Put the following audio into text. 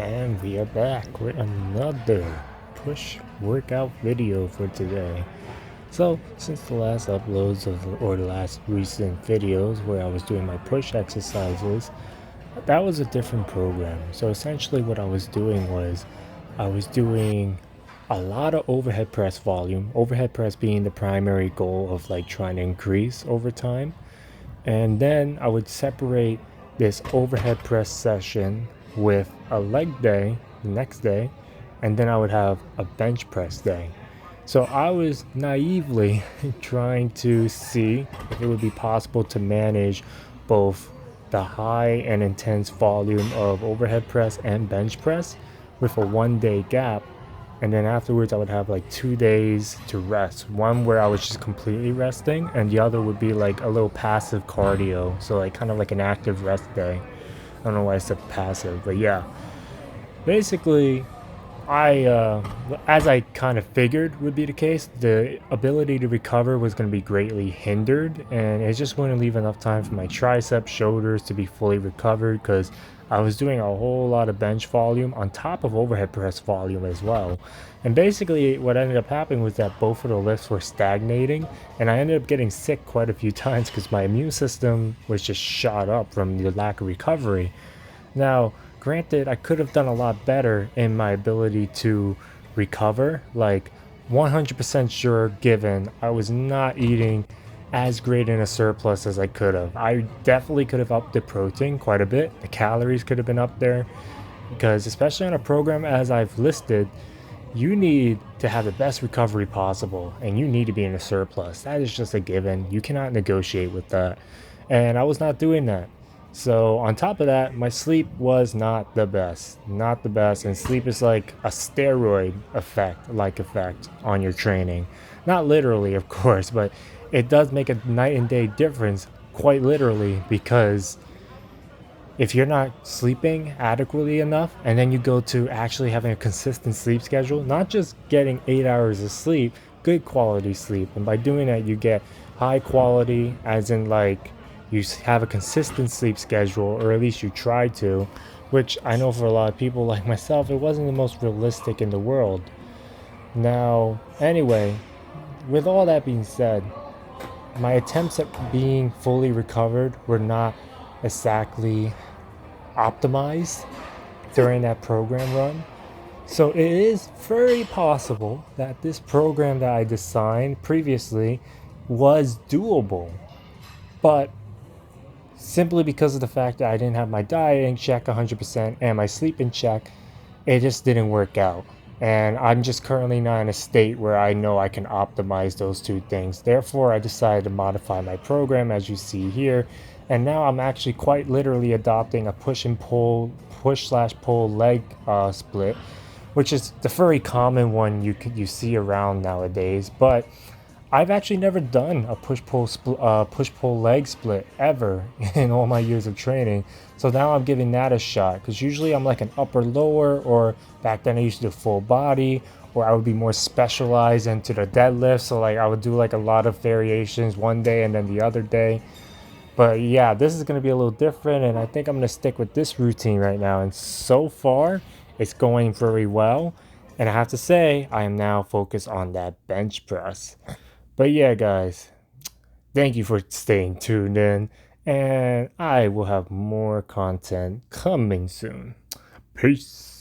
And we are back with another push workout video for today. So, since the last uploads or the last recent videos where I was doing my push exercises, that was a different program. So, essentially, what I was doing was I was doing a lot of overhead press volume, overhead press being the primary goal of like trying to increase over time. And then I would separate this overhead press session with a leg day the next day, and then I would have a bench press day. So I was naively trying to see if it would be possible to manage both the high and intense volume of overhead press and bench press with a 1 day gap, and then afterwards I would have like 2 days to rest. One where I was just completely resting, and the other would be like a little passive cardio, so like kind of like an active rest day. I don't know why I said passive, but yeah. Basically, as I kind of figured would be the case, the ability to recover was going to be greatly hindered, and it just wouldn't leave enough time for my triceps, shoulders to be fully recovered because I was doing a whole lot of bench volume on top of overhead press volume as well. And basically, what ended up happening was that both of the lifts were stagnating, and I ended up getting sick quite a few times because my immune system was just shot up from the lack of recovery. Now, granted, I could have done a lot better in my ability to recover. Like, 100% sure given I was not eating as great in a surplus as I could have. I definitely could have upped the protein quite a bit. The calories could have been up there because, especially on a program as I've listed, you need to have the best recovery possible and you need to be in a surplus. That is just a given. You cannot negotiate with that. And I was not doing that. So, on top of that, my sleep was not the best. Not the best. And sleep is like a steroid effect on your training. Not literally, of course, but it does make a night and day difference, quite literally, because if you're not sleeping adequately enough and then you go to actually having a consistent sleep schedule, not just getting 8 hours of sleep, good quality sleep. And by doing that, you get high quality, as in like you have a consistent sleep schedule, or at least you try to, which I know for a lot of people like myself, it wasn't the most realistic in the world. Now, anyway, with all that being said, my attempts at being fully recovered were not exactly optimized during that program run. So it is very possible that this program that I designed previously was doable. But simply because of the fact that I didn't have my diet in check 100% and my sleep in check, it just didn't work out. And I'm just currently not in a state where I know I can optimize those two things. Therefore, I decided to modify my program as you see here. And now I'm actually quite literally adopting a push/pull leg split, which is the very common one you see around nowadays. But I've actually never done a push pull leg split ever in all my years of training. So now I'm giving that a shot because usually I'm like an upper lower, or back then I used to do full body, or I would be more specialized into the deadlift. So like I would do like a lot of variations one day and then the other day. But yeah, this is going to be a little different, and I think I'm going to stick with this routine right now. And so far, it's going very well. And I have to say, I am now focused on that bench press. But yeah, guys, thank you for staying tuned in, and I will have more content coming soon. Peace.